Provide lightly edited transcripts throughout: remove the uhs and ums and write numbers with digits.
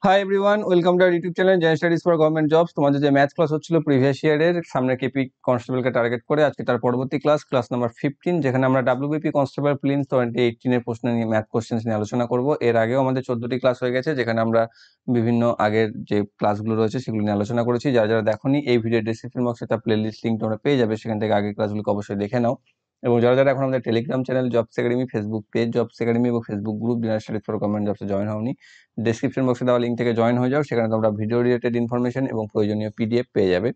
High everyone, welcome to our YouTube channel zen studies for government jobs. তোমাদের যে math class হচ্ছিল previous ইয়ারের সামনে কেপি কনস্টেবলকে টার্গেট করে, আজকে তার পরবর্তী ক্লাস নাম্বার 15, যেখানে আমরা ডাব্লিউবিপি কনস্টেবল প্রিলিমস 2018 এর প্রশ্ন নিয়ে ম্যাথ কোশ্চেন্স নিয়ে আলোচনা করব। এর আগেও আমাদের 14টি ক্লাস হয়ে গেছে, যেখানে আমরা বিভিন্ন আগের যে ক্লাসগুলো রয়েছে সেগুলো নিয়ে আলোচনা করেছি। যারা যারা দেখোনি, এই ভিডিও ডেসক্রিপশন বক্সে তার প্লেলিস্ট লিঙ্ক তোমরা পেয়ে যাবে, সেখান থেকে আগের ক্লাসগুলোকে অবশ্যই দেখে নাও। এবং যারা যারা এখন আমাদের Telegram channel jobs academy, Facebook page jobs academy এবং Facebook group Gen studies for government জবসে জয়েন হওনি, ডেসক্রিপশন বক্সে দেওয়া লিঙ্ক থেকে জয়েন হয়ে যাও। সেখানে তোমরা ভিডিও রিলেটেড ইনফরমেশন এবং প্রয়োজনীয় পিডিএফ পেয়ে যাবে।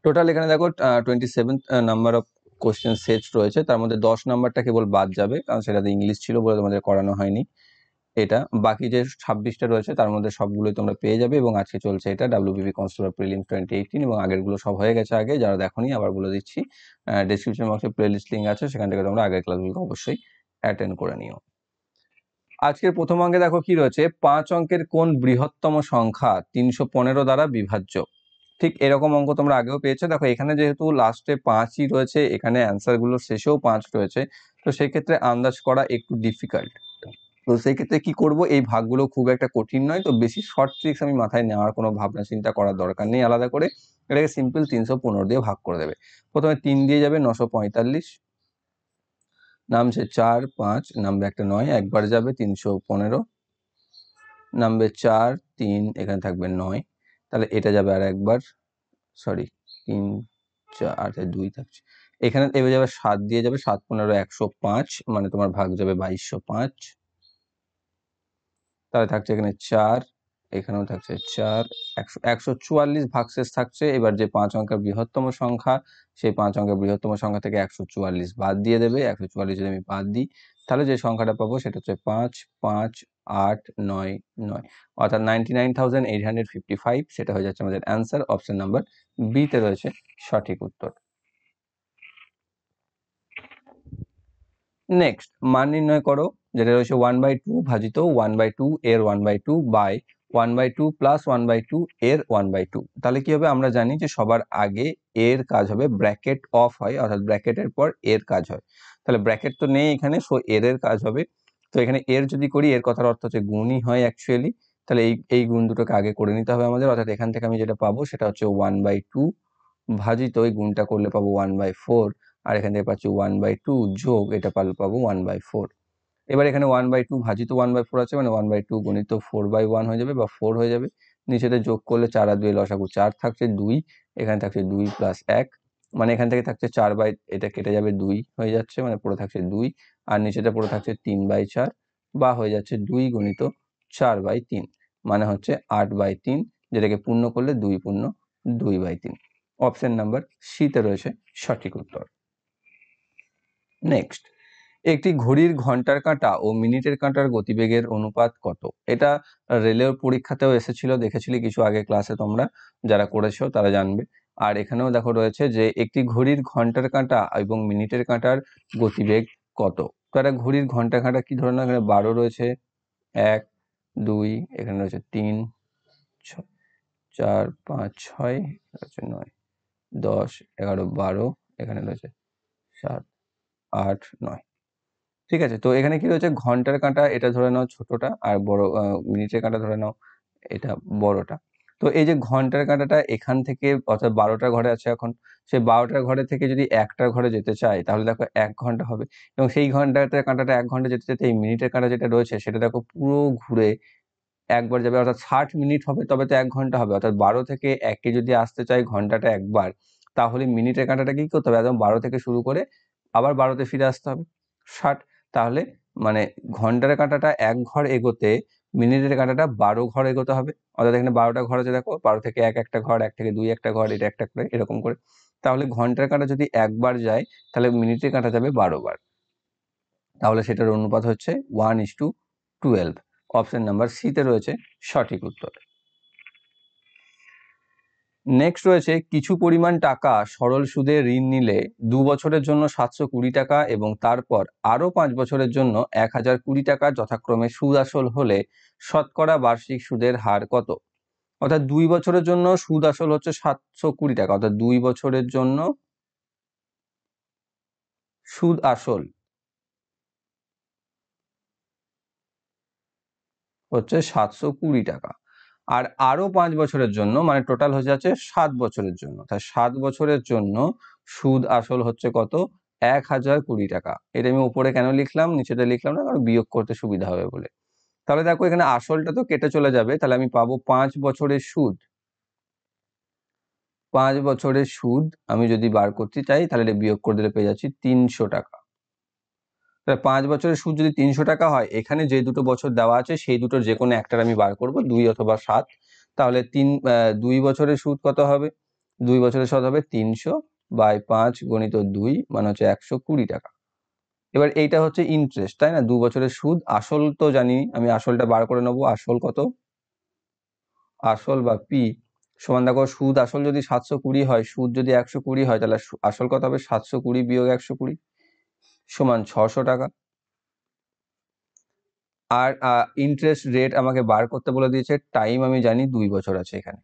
টোটাল এখানে দেখো 27 নাম্বার অফ কোশ্চেন সেট রয়েছে, তার মধ্যে 10 নাম্বারটা কেবল বাদ যাবে, কারণ সেটাতে ইংলিশ ছিল বলে তোমাদের করানো হয়নি। এটা বাকি যে 26টা রয়েছে তার মধ্যে সবগুলোই তোমরা পেয়ে যাবে। এবং আজকে চলছে এটা ডাব্লিউবিপি কনস্টেবল প্রিলিমস 2018, এবং আগেরগুলো সব হয়ে গেছে আগে। যারা দেখোনি আবার বলে দিচ্ছি, ডেসক্রিপশন বক্সে প্লেলিস্ট লিঙ্ক আছে, সেখান থেকে তোমরা আগের ক্লাসগুলোকে অবশ্যই অ্যাটেন্ড করে নিও। আজকের প্রথম অঙ্কে দেখো কি রয়েছে, 5 অঙ্কের কোন বৃহত্তম সংখ্যা 315 দ্বারা বিভাজ্য। ঠিক এরকম অঙ্ক তোমরা আগেও পেয়েছো। দেখো এখানে যেহেতু লাস্টে 5ই রয়েছে, এখানে অ্যান্সার গুলো শেষেও 5 রয়েছে, তো সেই ক্ষেত্রে আন্দাজ করা একটু ডিফিকাল্ট। তো সেই ক্ষেত্রে কি করব, এই ভাগগুলো খুব একটা কঠিন নয়, তো বেশি শর্ট ট্রিক্স আমি মাথায় নেওয়ার কোনো ভাবনা চিন্তা করার দরকার নেই আলাদা করে। এটাকে সিম্পল 315 দিয়ে ভাগ করে দেবে। প্রথমে 3 দিয়ে যাবে, 945 নামছে 4, 5 নামবে একটা 9, একবার যাবে 315, নামবে 4, 3 এখানে থাকবে 9, তাহলে এটা যাবে আর একবার, সরি 3 4 2 থাকছে এখানে, এবার যাবে 7 দিয়ে যাবে, 7 15 105, মানে তোমার ভাগ যাবে 2205, তাহলে থাকছে এখানে 4, এখানেও থাকছে 4, 144 ভাগশেষ থাকছে। এবার যে 5 অঙ্কের বৃহত্তম সংখ্যা, সেই 5 অঙ্কের বৃহত্তম সংখ্যা থেকে 144 বাদ দিয়ে দেবে। 144 যদি আমি বাদ দিই, তাহলে যে সংখ্যাটা পাবো সেটা হচ্ছে 5 5 8 9 9, অর্থাৎ 99,855। সেটা হয়ে যাচ্ছে আমাদের অ্যান্সার। অপশন নাম্বার বি তে রয়েছে সঠিক উত্তর। নেক্সট, মান নির্ণয় করো, যেটা রয়েছে 1/2 ভাজিত 1/2 এর 1/2 বাই 1/2 প্লাস 1/2 এর 1/2। তাহলে কি হবে, আমরা জানি যে সবার আগে এর কাজ হবে ব্র্যাকেট অফ হয়, অর্থাৎ ব্র্যাকেটের পর এর কাজ হয়। তাহলে ব্র্যাকেট তো নেই এখানে, সো এর কাজ হবে। তো এখানে এর যদি করি, এর কথার অর্থ হচ্ছে গুণই হয় অ্যাকচুয়ালি। তাহলে এই গুণ দুটোকে আগে করে নিতে হবে আমাদের, অর্থাৎ এখান থেকে আমি যেটা পাবো সেটা হচ্ছে 1/2 ভাজিত ওই গুণটা করলে পাবো 1/4, আর এখান থেকে পাচ্ছি 1/2 যোগ এটা পাবো 1/4। এবার এখানে 1/2 ভাজিত 1/4 আছে, মানে 1/2 গুণিত 4/1 হয়ে যাবে বা 4 হয়ে যাবে। নিচেতে যোগ করলে 4 আর 2 লসাগু 4 থাকছে 2, এখানে থাকছে 2 প্লাস 1, মানে এখান থেকে থাকছে 4 এটা কেটে যাবে 2 হয়ে যাচ্ছে, মানে পড়ে থাকছে 2, আর নিচেতে পড়ে থাকছে 3/4, বা হয়ে যাচ্ছে 2 গুণিত 4/3, মানে হচ্ছে 8/3, যেটাকে পূর্ণ করলে 2 পূর্ণ 2/3। অপশন নাম্বার সি তে রয়েছে সঠিক উত্তর। নেক্সট, একটি ঘড়ির ঘন্টার কাঁটা ও মিনিটের কাঁটার গতিবেগের অনুপাত কত। এটা রেলের পরীক্ষাতেও এসেছিল, দেখেছিলে কিছু আগে ক্লাসে, তোমরা যারা করেছো তারা জানবে। আর এখানেও দেখো রয়েছে যে একটি ঘড়ির ঘন্টার কাঁটা এবং মিনিটের কাঁটার গতিবেগ কত। তো একটা ঘড়ির ঘন্টার কাঁটা কি ধরনের, এখানে 12 রয়েছে, 1 2, এখানে রয়েছে 3 4 5 6, রয়েছে 9 10 11 12, এখানে রয়েছে 7 8 9। ঠিক আছে, তো এখানে কি রয়েছে, ঘন্টার কাঁটা এটা ধরে নাও ছোটটা, আর বড় মিনিটের কাঁটা ধরে নাও এটা বড়টা। তো এই যে ঘন্টার কাঁটাটা এখান থেকে, অর্থাৎ 12টার ঘরে আছে এখন, সেই 12টার ঘরে থেকে যদি একটার ঘরে যেতে চাই, তাহলে দেখো 1 ঘন্টা হবে। এবং সেই কাঁটাটা 1 ঘন্টা যেতে যেতে এই মিনিটের কাঁটা যেটা রয়েছে সেটা দেখো পুরো ঘুরে একবার যাবে, অর্থাৎ 60 মিনিট হবে, তবে তো 1 ঘন্টা হবে। অর্থাৎ 12 থেকে 1-এ যদি আসতে চাই ঘন্টাটা একবার, তাহলে মিনিটের কাঁটাটা কি করতে হবে, একদম 12 থেকে শুরু করে আবার 12তে ফিরে আসতে হবে, 60। তাহলে মানে ঘন্টার কাঁটাটা 1 ঘর এগোতে মিনিটের কাঁটাটা 12 ঘর এগোতে হবে। অর্থাৎ এখানে 12টা ঘর আছে, দেখো 12 থেকে 1 একটা ঘর, 1 থেকে 2 একটা ঘর, এটা একটা করে এরকম করে। তাহলে ঘন্টার কাঁটা যদি একবার যায়, তাহলে মিনিটের কাঁটা যাবে 12 বার। তাহলে সেটার অনুপাত হচ্ছে 1:12। অপশন নাম্বার সি তে রয়েছে সঠিক উত্তর। নেক্সট রয়েছে, কিছু পরিমাণ টাকা সরল সুদে ঋণ নিলে 2 বছরের জন্য 720 টাকা এবং তারপর আরো 5 বছরের জন্য 1020 টাকা যথাক্রমে সুদ আসল হলে শতকরা বার্ষিক সুদের হার কত। অর্থাৎ 2 বছরের জন্য সুদ আসল হচ্ছে 720 টাকা, অর্থাৎ 2 বছরের জন্য সুদ আসল হচ্ছে 720 টাকা। আর আরো 5 বছরের জন্য মানে টোটাল হয়ে যাচ্ছে 7 বছরের জন্য, তাই 7 বছরের জন্য সুদ আসল হচ্ছে কত, 1020 টাকা। এটা আমি উপরে কেন লিখলাম, নিচেটা লিখলাম না, কারণ বিয়োগ করতে সুবিধা হবে বলে। তাহলে দেখো এখানে আসলটা তো কেটে চলে যাবে, তাহলে আমি পাবো 5 বছরের সুদ। 5 বছরের সুদ আমি যদি বার করতে চাই তাহলে এটা বিয়োগ করে দিলে পেয়ে যাচ্ছি 300 টাকা। তাহলে 5 বছরের সুদ যদি 300 টাকা হয়, এখানে যে দুটো বছর দেওয়া আছে সেই দুটোর যে কোনো একটার আমি বার করব, 2 অথবা 7। তাহলে 2 বছরের সুদ কত হবে, 2 বছরের সুদ হবে 300 বাই 5 গুণিত 2 মানে হচ্ছে 120 টাকা। এবার এইটা হচ্ছে ইন্টারেস্ট, তাই না? 2 বছরের সুদ। আসল তো জানি, আমি আসলটা বার করে নেবো। আসল কত, আসল বা পি সমান, দেখো সুদ আসল যদি 720 হয়, সুদ যদি 120 হয়, তাহলে আসল কত হবে, 720 বিয়োগ 120 সমান 600 টাকা। আর ইন্টারেস্ট রেট আমাকে বার করতে বলে দিয়েছে, টাইম আমি জানি 2 বছর আছে এখানে।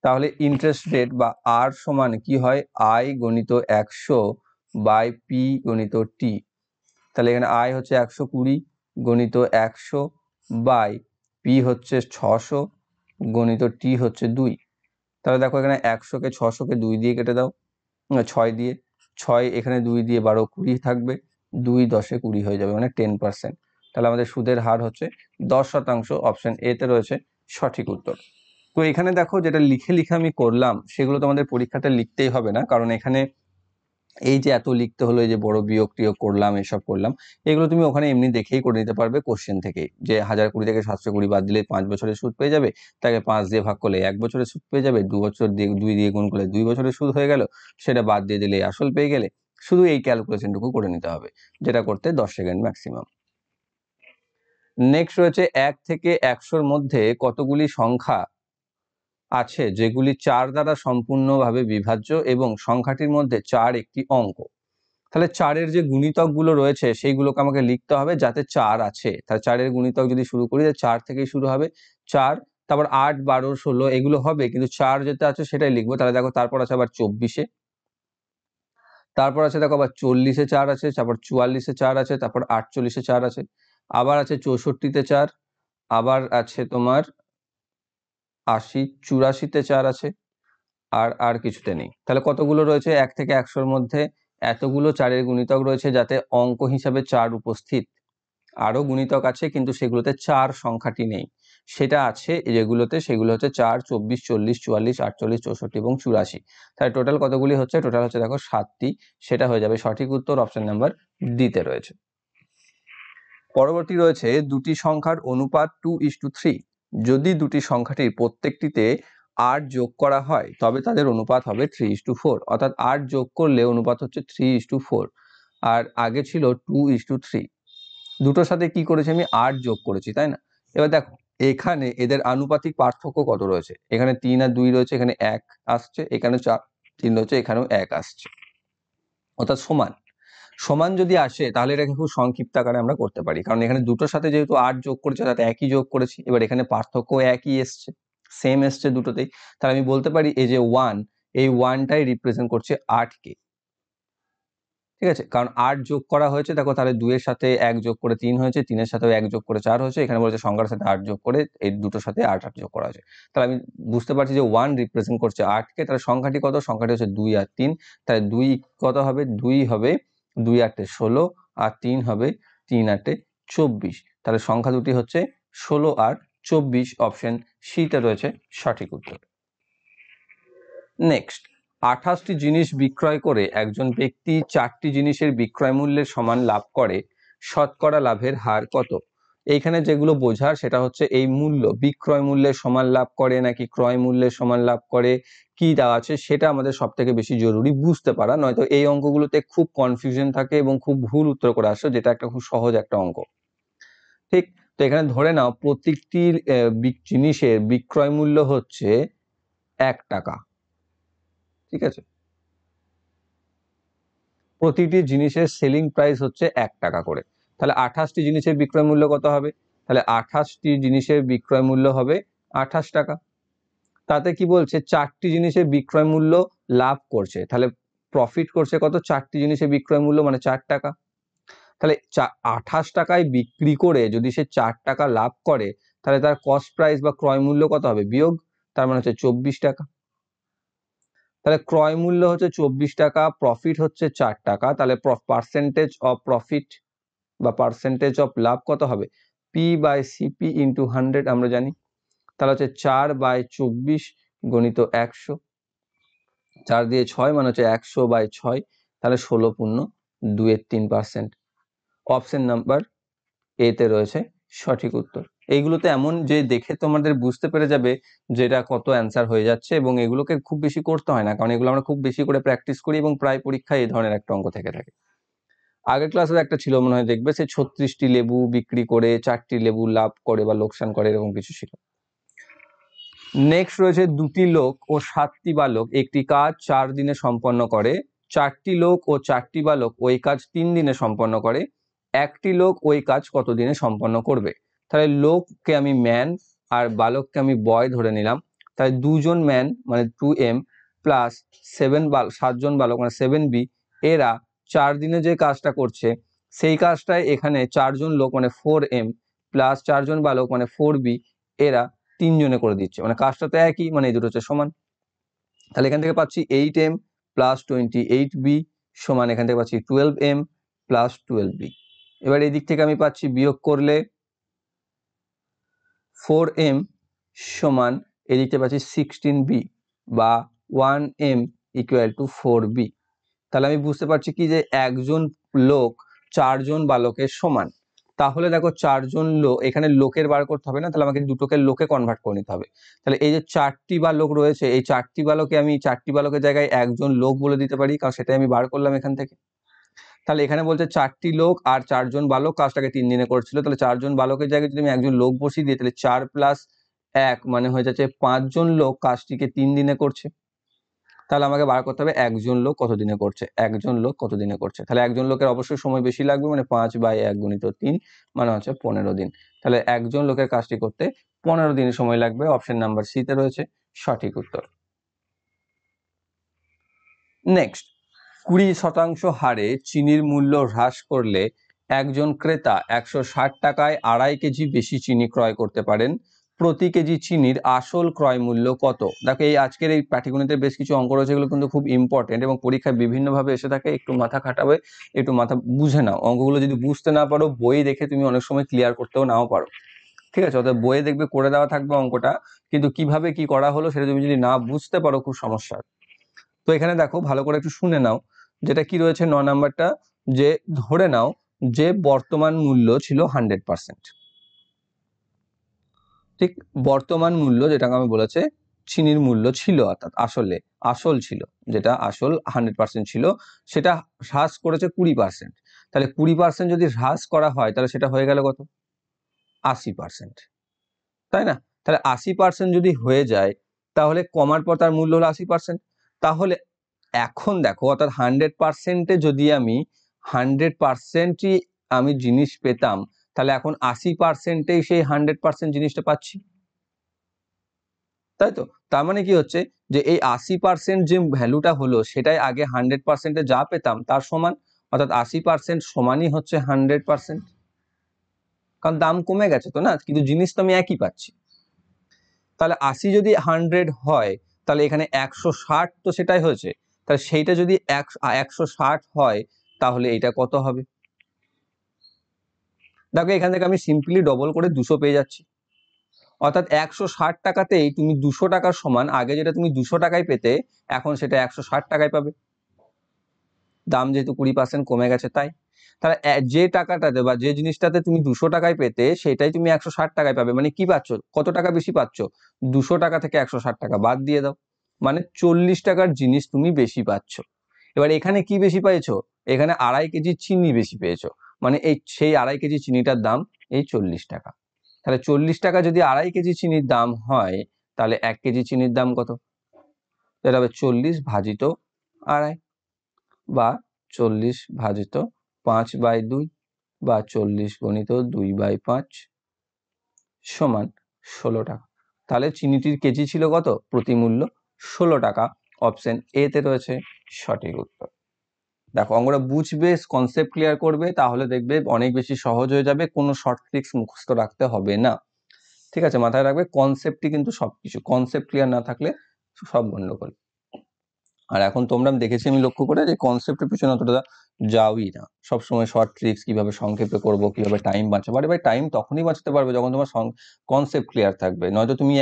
তাহলে ইন্টারেস্ট রেট বা আর সমান কি হয়, আই গণিত 100 বাই পি গণিত টি। তাহলে এখানে আই হচ্ছে 120 গণিত 100 বাই পি হচ্ছে 600 গণিত টি হচ্ছে 2। তাহলে দেখো এখানে 100কে 600কে 2 দিয়ে কেটে দাও, 6 দিয়ে, 6 এখানে 2 দিয়ে 12 20 থাকবে, 2 10 20 হয়ে যাবে, মানে 10%। তাহলে আমাদের সুদের হার হচ্ছে 10%। অপশন এ তে রয়েছে সঠিক উত্তর। তো এখানে দেখো যেটা লিখে লিখে আমি করলাম সেগুলো তো আমাদের পরীক্ষাতে লিখতেই হবে না, কারণ এখানে এই যে এত লিখতে হলো, এই যে বড় বিয়োগ টিয়োগ করলাম, এসব করলাম, এগুলো তুমি ওখানে এমনি দেখেই করে নিতে পারবে কোশ্চেন থেকে। যে 1020 থেকে 720 বাদ দিলে 5 বছরের সুদ পেয়ে যাবে, তাকে 5 দিয়ে ভাগ করলে 1 বছরের সুদ পেয়ে যাবে, 2 বছর দিয়ে 2 দিয়ে গুণ করলে 2 বছরের সুদ হয়ে গেল, সেটা বাদ দিয়ে দিলে আসল পেয়ে গেলে। শুধু এই ক্যালকুলেশনটুকু করে নিতে হবে, যেটা করতে 10 সেকেন্ড ম্যাক্সিমাম। নেক্সট রয়েছে 1 থেকে 100-র মধ্যে কতগুলি সংখ্যা আছে যেগুলি 4 দ্বারা সম্পূর্ণভাবে বিভাজ্য এবং সংখ্যাটির মধ্যে 4 একটি অঙ্ক। তাহলে 4-এর যে গুণিতকগুলো রয়েছে সেইগুলোকে আমাকে লিখতে হবে যাতে 4 আছে। তাহলে 4-এর গুণিতক যদি শুরু করি, 4 থেকেই শুরু হবে, 4, তারপর 8 12 16 এগুলো হবে, কিন্তু 4 যেটা আছে সেটাই লিখবো। তাহলে দেখো তারপর আছে আবার 24-এ, তারপর আছে দেখো আবার 40-এ 4 আছে, তারপর 44-এ 4 আছে, তারপর 48-এ 4 আছে, আবার আছে 64-তে 4, আবার আছে তোমার 80 84-তে 4 আছে, আর কিছুতে নেই। তাহলে কতগুলো রয়েছে 1 থেকে 100-র মধ্যে, এতগুলো 4-এর গুণিতক রয়েছে যাতে অঙ্ক হিসাবে 4 উপস্থিত। আরো গুণিতক আছে কিন্তু সেগুলোতে 4 সংখ্যাটি নেই, সেটা আছে যেগুলোতে, সেগুলো হচ্ছে 4 24 40 44 48 64 এবং 84। তাহলে টোটাল কতগুলি হচ্ছে, টোটাল হচ্ছে দেখো 7টি। সেটা হয়ে যাবে সঠিক উত্তর, অপশন নাম্বার ডি তে রয়েছে। পরবর্তী রয়েছে দুটি সংখ্যার অনুপাত 2:3। যদি দুটি সংখ্যাটির প্রত্যেকটিতে 8 যোগ করা হয় তবে তাদের অনুপাত হবে 3:4। অর্থাৎ 8 যোগ করলে অনুপাত হচ্ছে 3:4, আর আগে ছিল 2:3। দুটোর সাথে কি করেছি আমি, 8 যোগ করেছি, তাই না? এবার দেখো এখানে এদের আনুপাতিক পার্থক্য কত রয়েছে, এখানে 3 আর 2 রয়েছে, এখানে 1 আসছে, এখানে 4 3 রয়েছে, এখানেও 1 আসছে, অর্থাৎ সমান। সমান যদি আসে তাহলে এটাকে খুব সংক্ষিপ্ত আকারে আমরা করতে পারি, কারণ এখানে দুটোর সাথে যেহেতু 8 যোগ করেছে তাতে একই যোগ করেছি। এবার এখানে পার্থক্য একই এসছে, সেম এসছে দুটোতেই। তাহলে আমি বলতে পারি এই যে 1, এই 1টাই রিপ্রেজেন্ট করছে 8কে। ঠিক আছে, কারণ 8 যোগ করা হয়েছে, দেখো তাহলে 2 এর সাথে 1 যোগ করে 3 হয়েছে, 3 এর সাথেও 1 যোগ করে 4 হয়েছে, এখানে বলেছে সংখ্যার সাথে 8 যোগ করে, এই দুটোর সাথে 8 যোগ করা হয়েছে। তাহলে আমি বুঝতে পারছি যে 1 রিপ্রেজেন্ট করছে 8কে। তাহলে সংখ্যাটি কত, সংখ্যাটি হচ্ছে 2 আর 3। তাহলে 2 কত হবে, 2 হবে 2 8 16, আর 3 হবে 3 8 24। তাহলে সংখ্যা দুটি হচ্ছে 16 আর 24। অপশন সি তে রয়েছে সঠিক উত্তর। নেক্সট, 28টি জিনিস বিক্রয় করে একজন ব্যক্তি 4টি জিনিসের বিক্রয় মূল্যের সমান লাভ করে, শতকরা লাভের হার কত? এইখানে যেগুলো বোঝার সেটা হচ্ছে এই মূল্য, বিক্রয় মূল্যের সমান লাভ করে নাকি ক্রয় মূল্যের সমান লাভ করে, কি দেওয়া আছে সেটা আমাদের সব থেকে বেশি জরুরি বুঝতে পারা, নয়তো এই অঙ্কগুলোতে খুব কনফিউশন থাকে এবং খুব ভুল উত্তর করে আসে, যেটা একটা খুব সহজ একটা অঙ্ক। ঠিক, তো এখানে ধরে নাও প্রত্যেকটি জিনিসের বিক্রয় মূল্য হচ্ছে 1 টাকা। ঠিক আছে, প্রতিটি জিনিসের সেলিং প্রাইস হচ্ছে 1 টাকা করে। তাহলে 28টি জিনিসের বিক্রয় মূল্য কত হবে, তাহলে 28টি জিনিসের বিক্রয় মূল্য হবে 28 টাকা। তাতে কি বলছে, 4টি জিনিসের বিক্রয় মূল্য লাভ করছে, তাহলে প্রফিট করছে কত, 4টি জিনিসের বিক্রয় মূল্য মানে 4 টাকা। তাহলে 28 টাকায় বিক্রি করে যদি সে 4 টাকা লাভ করে তাহলে তার কস্ট প্রাইস বা ক্রয় মূল্য কত হবে বিয়োগ, তার মানে হচ্ছে 24 টাকা। তাহলে ক্রয় মূল্য হচ্ছে 24 টাকা, প্রফিট হচ্ছে 4 টাকা, তাহলে পার্সেন্টেজ অফ প্রফিট বা পার্সেন্টেজ অফ লাভ কত হবে, পি বাই সিপি ইন্টু 100 আমরা জানি। তাহলে হচ্ছে 4/24 গণিত 100, 4 দিয়ে 6 মানে হচ্ছে 100/6, তাহলে 16.23%। অপশন নাম্বার এ তে রয়েছে সঠিক উত্তর। এইগুলোতে এমন যে দেখে তোমাদের বুঝতে পেরে যাবে যেটা কত অ্যান্সার হয়ে যাচ্ছে, এবং এগুলোকে খুব বেশি করতে হয় না, কারণ এগুলো আমরা খুব বেশি করে প্র্যাকটিস করি এবং প্রায় পরীক্ষায় এই ধরনের একটা অঙ্ক থেকে থাকে। আগের ক্লাসে একটা ছিল মনে হয়, দেখবে সে 36টি লেবু বিক্রি করে 4টি লেবু লাভ করে বা লোকসান করে, এরকম কিছু ছিল। নেক্সট রয়েছে 2টি লোক ও 7টি বালক একটি কাজ 4 দিনে সম্পন্ন করে, 4টি লোক ও 4টি বালক ওই কাজ 3 দিনে সম্পন্ন করে, একটি লোক ওই কাজ কত দিনে সম্পন্ন করবে। তাহলে লোককে আমি ম্যান আর বালককে আমি বয় ধরে নিলাম। তাহলে 2 জন ম্যান মানে 2m প্লাস 7 জন বালক মানে 7b, এরা 4 দিনে যে কাজটা করছে সেই কাজটাই এখানে 4 জন লোক মানে 4m প্লাস 4 জন বালক মানে 4b, এরা 3 জনে করে দিচ্ছে, মানে কাজটা তো একই, মানে এই দুটো হচ্ছে সমান। তাহলে এখান থেকে পাচ্ছি 8m প্লাস 28b সমান, এখান থেকে পাচ্ছি 12m প্লাস 12b। এবার এই দিক থেকে আমি পাচ্ছি বিয়োগ করলে 4m সমান এদিক থেকে পাচ্ছি 16b বা 1m ইকুয়াল টু 4b। তাহলে আমি বুঝতে পারছি কি যে একজন লোক 4 জন বালকের সমান। তাহলে দেখো 4 জন লোক, এখানে লোকের বার করতে হবে না, তাহলে আমাকে দুটোকে লোকে কনভার্ট করে নিতে হবে। তাহলে এই যে 4টি বালক রয়েছে, এই 4টি বালকে আমি 4টি বালকের জায়গায় একজন লোক বলে দিতে পারি, কারণ সেটাই আমি বার করলাম এখান থেকে। তাহলে এখানে বলছে 4টি লোক আর 4 জন বালক কাজটাকে 3 দিনে করছিল, তাহলে 4 জন বালকের জায়গায় যদি আমি একজন লোক বসিয়ে দিই তাহলে 4 প্লাস 1 মানে হয়ে যাচ্ছে 5 জন লোক কাজটিকে 3 দিনে করছে। তাহলে আমাকে বার করতে হবে একজন লোক কত দিনে করছে, একজন লোক কত দিনে করছে। তাহলে একজন লোকের অবশ্যই সময় বেশি লাগবে, মানে 5/1 গুণিত 3 মানে হচ্ছে 15 দিন। তাহলে একজন লোকের কাজটি করতে 15 দিন সময় লাগবে। অপশন নাম্বার সি তে রয়েছে সঠিক উত্তর। নেক্সট, 20% হারে চিনির মূল্য হ্রাস করলে একজন ক্রেতা 160 টাকায় 2.5 কেজি বেশি চিনি ক্রয় করতে পারেন। প্রতি কেজি চিনির আসল ক্রয় মূল্য কত? দেখো এই আজকের এই পাটিগণিতের বেশ কিছু অঙ্ক রয়েছে, এগুলো কিন্তু খুব ইম্পর্টেন্ট এবং পরীক্ষায় বিভিন্নভাবে এসে থাকে, একটু মাথা খাটাবে, একটু মাথা বুঝে নাও। অঙ্কগুলো যদি বুঝতে না পারো বই দেখে তুমি অনেক সময় ক্লিয়ার করতেও নাও পারো, ঠিক আছে? অর্থাৎ বইয়ে দেখবে করে দেওয়া থাকবে অঙ্কটা, কিন্তু কিভাবে কি করা হলো সেটা তুমি যদি না বুঝতে পারো খুব সমস্যা। তো এখানে দেখো ভালো করে একটু শুনে নাও, যেটা কি রয়েছে 9 নাম্বারটা, যে ধরে নাও যে বর্তমান মূল্য ছিল 100%, ঠিক? বর্তমান মূল্য যেটা আমি বলেছে চিনির মূল্য ছিল, অর্থাৎ আসল ছিল, যেটা আসল 100% ছিল, সেটা হ্রাস করেছে 20%। তাহলে 20% যদি হ্রাস করা হয় তাহলে সেটা হয়ে গেল কত, 80%, তাই না? তাহলে 80% যদি হয়ে যায় তাহলে কমার পর তার মূল্য হলো 80%। তাহলে এখন দেখো, অর্থাৎ 100%-এ যদি আমি 100%ই আমি জিনিস পেতাম, তাহলে এখন 80%-এই সেই 100% জিনিসটা পাচ্ছি, তাই তো? তার মানে কি হচ্ছে যে এই 80% যে ভ্যালুটা হলো সেটাই আগে 100%-এ যা পেতাম তার সমান, অর্থাৎ 80% সমানই হচ্ছে 100%, কারণ দাম কমে গেছে তো না, কিন্তু জিনিস তো আমি একই পাচ্ছি। তাহলে 80 যদি 100 হয় তাহলে এখানে 160 তো সেটাই হয়েছে, তাহলে সেইটা যদি 160 হয় তাহলে এটা কত হবে? দেখো এখান থেকে আমি সিম্পলি ডবল করে 200 পেয়ে যাচ্ছি, অর্থাৎ 160 টাকাতেই তুমি 200 টাকার সমান, আগে যেটা তুমি 200 টাকায় পেতে এখন সেটা 160 টাকায় পাবে, দাম যেহেতু 20% কমে গেছে তাই। তাহলে যে টাকাটাতে বা যে জিনিসটাতে তুমি 200 টাকায় পেতে সেটাই তুমি 160 টাকায় পাবে, মানে কি পাচ্ছ, কত টাকা বেশি পাচ্ছ, 200 টাকা থেকে 160 টাকা বাদ দিয়ে দাও, মানে 40 টাকার জিনিস তুমি বেশি পাচ্ছ। এবার এখানে কি বেশি পেয়েছো, এখানে 2.5 কেজি চিনি বেশি পেয়েছো, মানে এই সেই 2.5 কেজি চিনিটার দাম এই 40 টাকা। তাহলে 40 টাকা যদি 2.5 কেজি চিনির দাম হয় তাহলে 1 কেজি চিনির দাম কত? এটা হবে 40 ভাজিত 2.5 বা 40 ভাজিত 5/2 বা 40 গণিত 2/5 সমান 16 টাকা। তাহলে চিনিটির কেজি ছিল কত, প্রতি মূল্য 16 টাকা। অপশন এ তে রয়েছে সঠিক উত্তর। দেখো অঙ্কটা বুঝবে, কনসেপ্ট ক্লিয়ার করবে, তাহলে দেখবে অনেক বেশি সহজ হয়ে যাবে, কোনো শর্ট ট্রিক্স মুখস্থ রাখতে হবে না। ঠিক আছে, মাথায় রাখবে কনসেপ্টই কিন্তু সবকিছু, কনসেপ্ট ক্লিয়ার না থাকলে সব গন্ডগোল। আর এখন তোমরা দেখেছি আমি লক্ষ্য করে যে কনসেপ্টের পিছনে অতটা যাওই না, সবসময় শর্ট ট্রিক্স কিভাবে সংক্ষেপে করব, কিভাবে টাইম বাঁচাবো। আরে ভাই, টাইম তখনই বাঁচাতে পারবে যখন তোমার কনসেপ্ট ক্লিয়ার থাকবে, নয়তো তুমি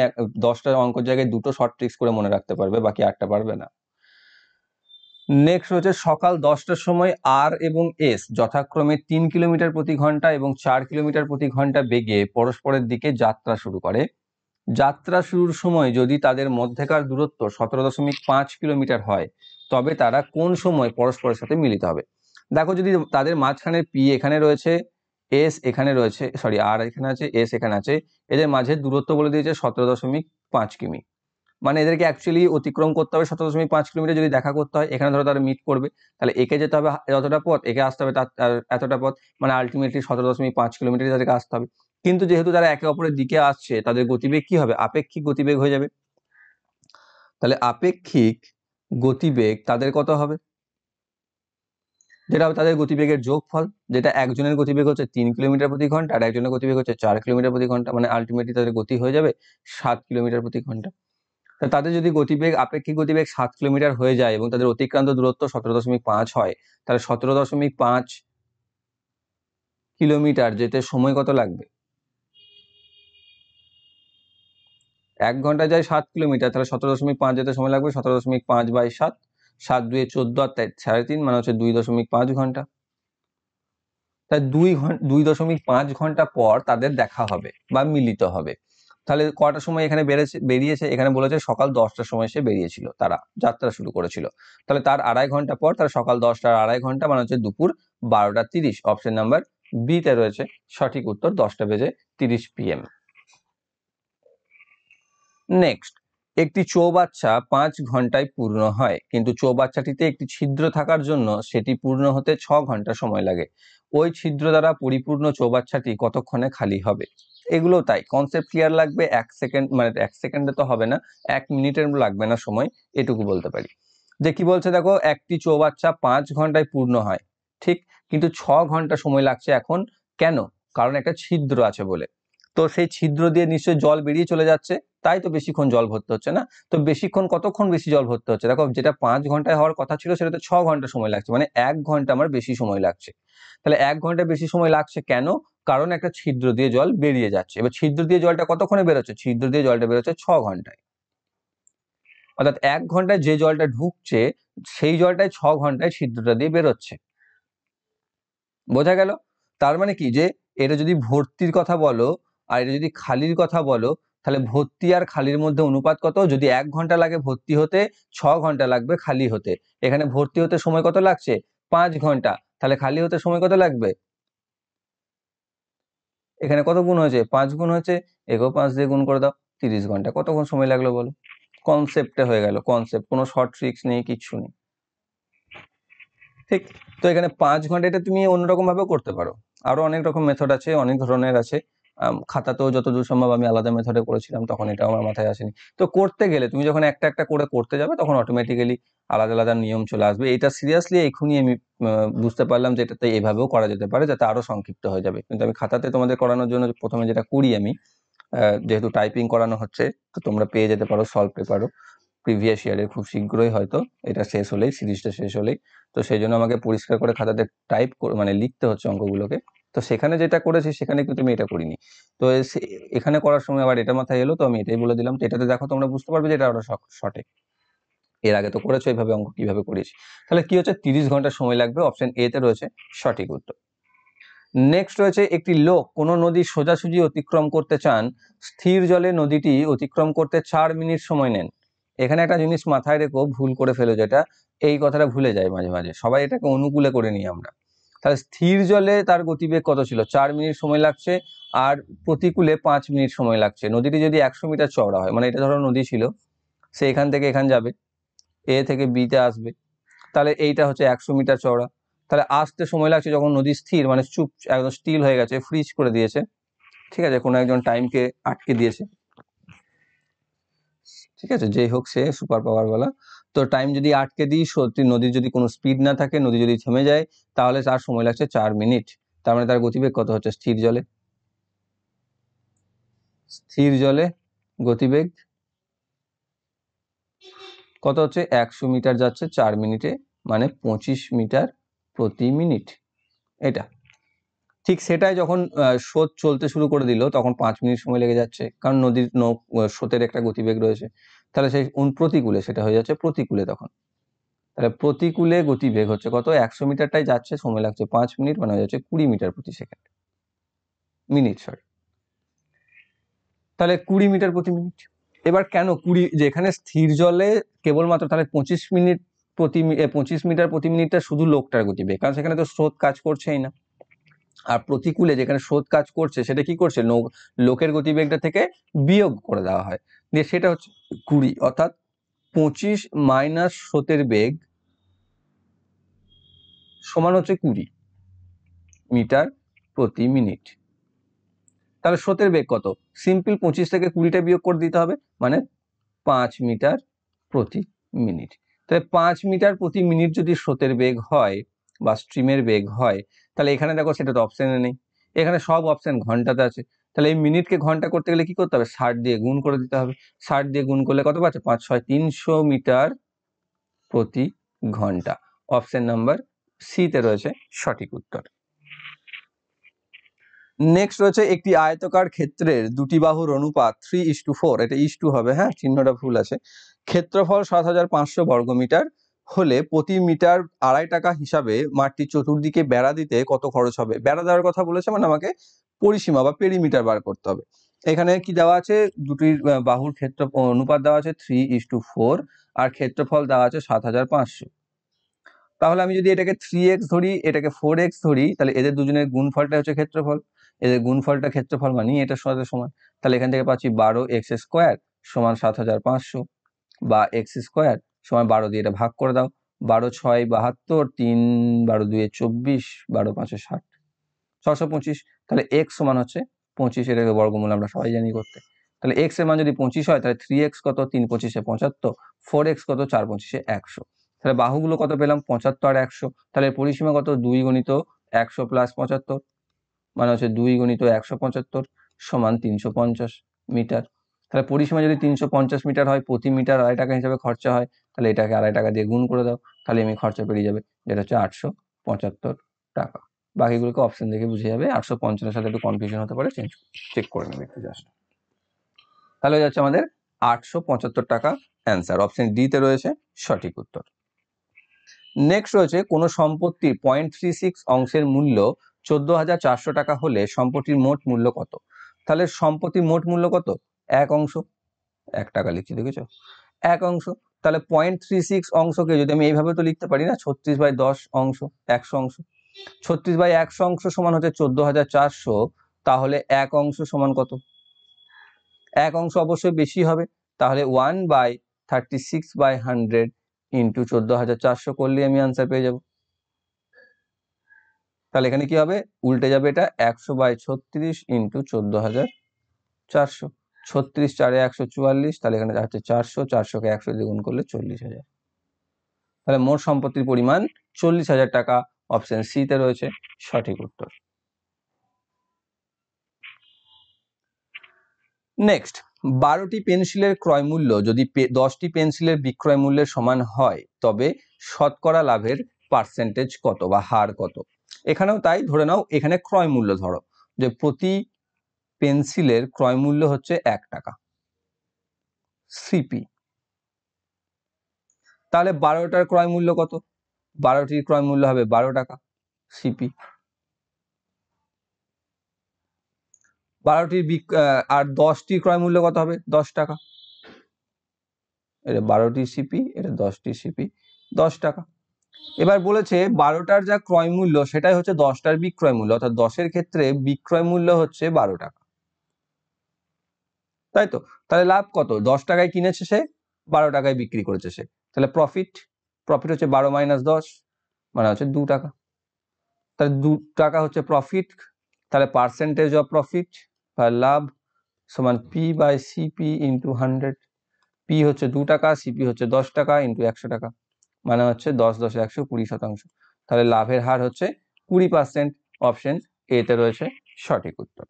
10টা অঙ্কের জায়গায় 2টো শর্ট ট্রিক্স করে মনে রাখতে পারবে, বাকি 8টা পারবে না। নেক্সট হচ্ছে সকাল 10টার সময় আর এবং এস যথাক্রমে 3 কিলোমিটার প্রতি ঘন্টা এবং 4 কিলোমিটার প্রতি ঘন্টা বেগে পরস্পরের দিকে যাত্রা শুরু করে। যাত্রা শুরুর সময় যদি তাদের মধ্যেকার দূরত্ব 17.5 কিলোমিটার হয়, তবে তারা কোন সময় পরস্পরের সাথে মিলিত হবে। দেখো, যদি তাদের মাঝখানে পি এখানে রয়েছে, এস এখানে রয়েছে, সরি আর এখানে আছে, এস এখানে আছে, এদের মাঝে দূরত্ব বলে দিয়েছে 17.5 কিমি। মানে এদেরকে অ্যাকচুয়ালি অতিক্রম করতে হবে 17.5 কিলোমিটার। যদি দেখা করতে হয়, এখানে ধরো তারা মিট করবে, তাহলে একে যেতে হবে যতটা পথ, একে আসতে হবে তার এতটা পথ, মানে আলটিমেটলি 17.5 কিলোমিটার তাদেরকে আসতে হবে। কিন্তু যেহেতু তারা একে অপরের দিকে আসছে, তাদের গতিবেগ কি হবে? আপেক্ষিক গতিবেগ হয়ে যাবে। তাহলে আপেক্ষিক গতিবেগ তাদের কত হবে? যেটা হবে তাদের গতিবেগের যোগফল, যেটা একজনের গতিবেগ হচ্ছে 3 কিলোমিটার প্রতি ঘন্টা আর একজনের গতিবেগ হচ্ছে 4 কিলোমিটার প্রতি ঘন্টা, মানে আলটিমেটলি তাদের গতি হয়ে যাবে 7 কিলোমিটার প্রতি ঘন্টা। তাদের যদি গতিবেগ, আপেক্ষিক গতিবেগ 7 কিলোমিটার হয়ে যায় এবং তাদের অতিক্রান্ত দূরত্ব 17.5 হয়, তাহলে 17.5 কিলোমিটার যেতে সময় কত লাগবে? 1 ঘন্টা যায় 7 কিলোমিটার, তাহলে 17.5 যেতে সময় লাগবে 17.5 বাই 7, 7 2 14 আর 3.5, মানে হচ্ছে 2.5 ঘন্টা। তাই 2.5 ঘন্টা পর তাদের দেখা হবে বা মিলিত হবে। তাহলে কটার সময় এখানে বেরিয়েছে? এখানে বলেছে সকাল 10টার সময় সে বেরিয়েছিল, তারা যাত্রা শুরু করেছিল। তাহলে তার 2.5 ঘন্টা পর, তার সকাল 10টার 2.5 ঘন্টা, মানে হচ্ছে দুপুর 12টা 30। অপশন নাম্বার বি তে রয়েছে সঠিক উত্তর, 10টা বেজে 30 PM। নেক্সট, একটি চৌবাচ্চা 5 ঘন্টায় পূর্ণ হয়, কিন্তু চৌবাচ্চাটিতে একটি ছিদ্র থাকার জন্য সেটি পূর্ণ হতে 6 ঘন্টা সময় লাগে। ওই ছিদ্র দ্বারা পরিপূর্ণ চৌবাচ্চাটি কতক্ষণে খালি হবে? এগুলো তাই, কনসেপ্ট ক্লিয়ার লাগবে। 1 সেকেন্ড, মানে 1 সেকেন্ডে তো হবে না, 1 মিনিটের লাগবে না সময়, এটুকু বলতে পারি। যে কি বলছে দেখো, একটি চৌবাচ্চা 5 ঘন্টায় পূর্ণ হয়, ঠিক, কিন্তু 6 ঘন্টা সময় লাগছে এখন। কেন? কারণ একটা ছিদ্র আছে বলে। তো সেই ছিদ্র দিয়ে নিশ্চয়ই জল বেরিয়ে চলে যাচ্ছে, তাই তো বেশিক্ষণ জল ভরতে হচ্ছে না। তো বেশিক্ষণ, কতক্ষণ বেশি জল ভরতে হচ্ছে? দেখো, যেটা 5 ঘন্টায় হওয়ার কথা ছিল সেটাতে 6 ঘন্টা সময় লাগছে, মানে 1 ঘন্টা আমার বেশি সময় লাগছে। তাহলে 1 ঘন্টা বেশি সময় লাগছে কেন? কারণ একটা ছিদ্র দিয়ে জল বেরিয়ে যাচ্ছে। এবার ছিদ্র দিয়ে জলটা কতক্ষণে বেরোচ্ছে? ছিদ্র দিয়ে জলটা বেরোচ্ছে 6 ঘন্টায়। অর্থাৎ 1 ঘন্টায় যে জলটা ঢুকছে, সেই জলটাই 6 ঘন্টায় ছিদ্রটা দিয়ে বেরোচ্ছে। বোঝা গেল? তার মানে কি, যে এটা যদি ভর্তির কথা বলো আর এটা যদি খালির কথা বলো, তাহলে ভর্তি আর খালির মধ্যে অনুপাত কত? যদি 1 ঘন্টা লাগে ভর্তি হতে, 6 ঘন্টা লাগবে খালি হতে। এখানে ভর্তি হতে সময় কত লাগছে? 5 ঘন্টা। তাহলে খালি হতে সময় কত লাগবে? এখানে কত গুণ হয়েছে? 5 গুণ হয়েছে। একেও 5 দিয়ে গুণ করে দাও, 30 ঘন্টা। কতক্ষণ সময় লাগলো বলো? কনসেপ্টে হয়ে গেল, কনসেপ্ট, কোনো শর্ট ট্রিক্স নেই, কিচ্ছু নেই। ঠিক, তো এখানে 5 ঘন্টা, এটা তুমি অন্যরকম ভাবেও করতে পারো। আরো অনেক রকম মেথড আছে, অনেক ধরনের আছে। খাতাতেও যতদূর সম্ভব আমি আলাদা মেথডে করেছিলাম, তখন এটা আমার মাথায় আসেনি। তো করতে গেলে তুমি যখন একটা একটা করে করতে যাবে, তখন অটোমেটিক্যালি আলাদা আলাদা নিয়ম চলে আসবে। এটা সিরিয়াসলি এখনই আমি বুঝতে পারলাম যে এটাতে এভাবেও করা যেতে পারে, যাতে আরো সংক্ষিপ্ত হয়ে যাবে। কিন্তু আমি খাতাতে তোমাদের করানোর জন্য প্রথমে যেটা করি আমি, যেহেতু টাইপিং করানো হচ্ছে, তো তোমরা পেয়ে যেতে পারো সলভ পেপারও প্রিভিয়াস ইয়ারের, খুব শীঘ্রই, হয়তো এটা শেষ হলেই, সিরিজটা শেষ হলেই। তো সেই জন্য আমাকে পরিষ্কার করে খাতাতে টাইপ মানে লিখতে হচ্ছে অঙ্কগুলোকে। তো সেখানে যেটা করেছি সেখানে কিন্তু আমি এটা করিনি। তো এখানে করার সময় আবার এটা মাথায় এলো, তো আমি এটাই বলে দিলাম। তো এটাতে দেখো তোমরা বুঝতে পারবে যে এটা আরো সঠিক। এর আগে তো করেছো এইভাবে অঙ্ক, কিভাবে করেছি। তাহলে কি হচ্ছে, 30 ঘন্টা সময় লাগবে। অপশন এ তে রয়েছে সঠিক উত্তর। নেক্সট রয়েছে, একটি লোক কোনো নদী সোজাসুজি অতিক্রম করতে চান, স্থির জলে নদীটি অতিক্রম করতে 4 মিনিট সময় নেন। এখানে একটা জিনিস মাথায় রেখো, ভুল করে ফেলো যেটা, এই কথাটা ভুলে যায় মাঝে মাঝে সবাই, এটাকে অনুকূলে করে নিই আমরা। তাহলে স্থির জলে তার গতিবেগ কত ছিল? 4 মিনিট সময় লাগছে, আর প্রতিকূলে 5 মিনিট সময় লাগছে। নদীটি যদি 100 মিটার চওড়া হয়, মানে এটা ধরো নদী ছিল, সে এখান থেকে এখান যাবে, এ থেকে বি তে আসবে, তাহলে এইটা হচ্ছে 100 মিটার চওড়া। তাহলে আসতে সময় লাগছে, যখন নদী স্থির, মানে চুপ, একদম স্টিল হয়ে গেছে, ফ্রিজ করে দিয়েছে, ঠিক আছে, কোনো একজন টাইমকে আটকে দিয়েছে, ঠিক আছে, যেই হোক সে সুপার পাওয়ার বলা, তো টাইম যদি আটকে দিই, সত্যি নদীর যদি কোনো স্পিড না থাকে, নদী যদি থেমে যায়, তাহলে তার সময় লাগছে 4 মিনিট। তার মানে তার গতিবেগ কত হচ্ছে স্থির জলে? স্থির জলে গতিবেগ কত হচ্ছে? 100 মিটার যাচ্ছে 4 মিনিটে, মানে 25 মিটার প্রতি মিনিট। এটা ঠিক সেটাই যখন স্রোত চলতে শুরু করে দিল, তখন 5 মিনিট সময় লেগে যাচ্ছে, কারণ নদীর স্রোতের একটা গতিবেগ রয়েছে। তাহলে সেই প্রতিকূলে সেটা হয়ে যাচ্ছে প্রতিকূলে তখন। তাহলে প্রতিকূলে গতিবেগ হচ্ছে কত? 100 মিটারটাই যাচ্ছে, সময় লাগছে 5 মিনিট, মানে হয়ে যাচ্ছে 20 মিটার প্রতি সেকেন্ড, মিনিট সরি। তাহলে 20 মিটার প্রতি মিনিট। এবার কেন 20? যেখানে স্থির জলে কেবলমাত্র তাহলে 25 মিনিট 25 মিটার প্রতি মিনিটটা শুধু লোকটার গতিবেগ, কারণ সেখানে তো স্রোত কাজ করছেই না। আর প্রতিকূলে যেখানে স্রোত কাজ করছে, সেটা কি করছে? লোকের গতিবেগটা থেকে বিয়োগ করে দেওয়া হয়, দিয়ে সেটা হচ্ছে 20, অর্থাৎ 25 মাইনাস স্রোতের বেগ সমান হচ্ছে 20 মিটার প্রতি মিনিট। তাহলে স্রোতের বেগ কত? সিম্পল 25 থেকে 20টা বিয়োগ করে দিতে হবে, মানে 5 মিটার প্রতি মিনিট। তাহলে 5 মিটার প্রতি মিনিট যদি স্রোতের বেগ হয় বা স্ট্রিমের বেগ হয়, তাহলে এখানে দেখো সেটা তো অপশনে নেই, এখানে সব অপশন ঘন্টাতে আছে। তাহলে এই মিনিটকে ঘন্টা করতে গেলে কি করতে হবে? 60 দিয়ে গুণ করে দিতে হবে। 60 দিয়ে গুণ করলে কত পাচ্ছে? 5 6 300 মিটার প্রতি ঘন্টা। অপশন নাম্বার সি তে রয়েছে সঠিক উত্তর। নেক্সট রয়েছে, একটি আয়তকার ক্ষেত্রের দুটি বাহুর অনুপাত 3:4, এটা ইস্টু হবে, হ্যাঁ চিহ্নটা ভুল আছে। ক্ষেত্রফল 7500 বর্গমিটার হলে প্রতি মিটার 2.5 টাকা হিসাবে মাঠটি চতুর্দিকে বেড়া দিতে কত খরচ হবে? বেড়া দেওয়ার কথা বলেছে, মানে আমাকে পরিসীমা বা পেরিমিটার বার করতে হবে। এখানে কি দেওয়া আছে? দুটির বাহুর ক্ষেত্র অনুপাত দেওয়া আছে 3:4, আর ক্ষেত্রফল দেওয়া আছে 7500। তাহলে আমি যদি এটাকে 3x ধরি, এটাকে 4x ধরি, তাহলে এদের দুজনের গুণফলটা হচ্ছে ক্ষেত্রফল, এদের গুণফলটা ক্ষেত্রফল মানে এটার সাথে সমান। তাহলে এখান থেকে পাচ্ছি 12x স্কোয়ার সমান 7500, বা এক্স স্কোয়ার সমান 12 দিয়ে এটা ভাগ করে দাও, 12 6 72, 3 12 2 24, 12 5 60, 625। তাহলে এক্স সমান হচ্ছে 25, এটাকে বর্গমূল আমরা সবাই জানি করতে। তাহলে এক্স এর মান যদি 25 হয়, তাহলে 3x কত? 3 25 75, 4x কত? 4 25 100। তাহলে বাহুগুলো কত পেলাম? 75 আর 100। তাহলে পরিসীমা কত? 2 গুণিত 100 প্লাস 75, মানে হচ্ছে 2 গুণিত 175 সমান 350 মিটার। তাহলে পরিসীমা যদি 350 মিটার হয়, প্রতি মিটার 2.5 টাকা হিসাবে খরচা হয়, তাহলে এটাকে 2.5 টাকা দিয়ে গুণ করে দাও, তাহলে আমি খরচা পেরিয়ে যাবে, যেটা হচ্ছে 875 টাকা। বাকিগুলোকে অপশন দেখে বুঝে যাবে। 855 এর সাথে একটু কনফিউশন হতে পারে, চেক করে নেবে একটু জাস্ট। তাহলে হয়ে যাচ্ছে আমাদের 875 টাকা অ্যান্সার। অপশন ডি তে রয়েছে সঠিক উত্তর। নেক্সট রয়েছে, কোনো সম্পত্তির 0.36 অংশের মূল্য 14,400 টাকা হলে সম্পত্তির মোট মূল্য কত? তাহলে সম্পত্তির মোট মূল্য কত? 1 অংশ, 1 টাকা লিখছি দেখেছো, 1 অংশ। তাহলে 0.36 অংশকে যদি আমি এইভাবে তো লিখতে পারি না, 36/10 অংশ, 100 অংশ। 36/100 অংশ সমান হচ্ছে 14,400, তাহলে 1 অংশ সমান কত? 1 অংশ অবশ্যই বেশি হবে, তাহলে 1/36/100 ইন্টু 14,400 করলে আমি আনসার পেয়ে যাব। তাহলে এখানে কি হবে? উল্টে যাবে, এটা 100/36 ইন্টু 14,400, 36 4 144, তাহলে এখানে হচ্ছে 400, 400কে 100 দিয়ে গুণ করলে 40,000। তাহলে মোট সম্পত্তির পরিমাণ 40,000 টাকা। অপশন সি তে রয়েছে সঠিক উত্তর। নেক্সট, 12টি পেন্সিলের ক্রয় মূল্য যদি 10টি পেন্সিলের বিক্রয় মূল্যের সমান হয়, তবে শতকরা লাভের পার্সেন্টেজ কত বা হার কত? এখানেও তাই, ধরে নাও এখানে ক্রয় মূল্য ধরো যে প্রতি পেন্সিলের ক্রয় মূল্য হচ্ছে 1 টাকা সিপি, তাহলে 12টার ক্রয় মূল্য কত? 12টির ক্রয় মূল্য হবে 12 টাকা সিপি। 12টির আর 10টির ক্রয় মূল্য কত হবে? 10 টাকা। এটা 12টি সিপি, এটা 10টি সিপি, 10 টাকা। এবার বলেছে 12টার যা ক্রয় মূল্য সেটাই হচ্ছে 10টার বিক্রয় মূল্য, অর্থাৎ 10-এর ক্ষেত্রে বিক্রয় মূল্য হচ্ছে 12 টাকা, তাই তো? তাহলে লাভ কত? 10 টাকায় কিনেছে সে, 12 টাকায় বিক্রি করেছে সে, তাহলে প্রফিট হচ্ছে 12 মাইনাস 10, মানে হচ্ছে 2 টাকা। তাহলে 2 টাকা হচ্ছে প্রফিট, তাহলে পার্সেন্টেজ অফ প্রফিট বা লাভ সমান P/CP ইন্টু 100। পি হচ্ছে 2 টাকা, সিপি হচ্ছে 10 টাকা ইন্টু 100 টাকা, মানে হচ্ছে 10 10 100 20%। তাহলে লাভের হার হচ্ছে 20%। অপশন এ তে রয়েছে সঠিক উত্তর।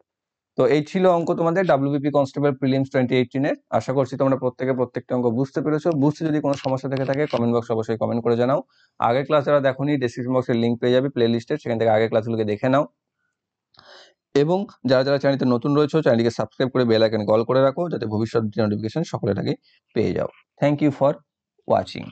তো এই ছিল অঙ্ক তোমাদের ডাব্লিউবিপি কনস্টেবল প্রিলিমস 2018 এর। আশা করছি তোমরা প্রত্যেকটা অঙ্ক বুঝতে পেরেছো। বুঝতে যদি কোনো সমস্যা থেকে থাকে কমেন্ট বক্সে অবশ্যই কমেন্ট করে জানাও। আগের ক্লাস যারা দেখোনি ডেসক্রিপশন বক্সে লিংক পেয়ে যাবে প্লে লিস্টের, সেখান থেকে আগের ক্লাসগুলোকে দেখে নাও। এবং যারা চ্যানেলটিতে নতুন রয়েছে চ্যানেলটিকে সাবস্ক্রাইব করে বেল আইকনে কল করে রাখো, যাতে ভবিষ্যৎ নোটিফিকেশন সকলের আগে পেয়ে যাও। Thank you for watching.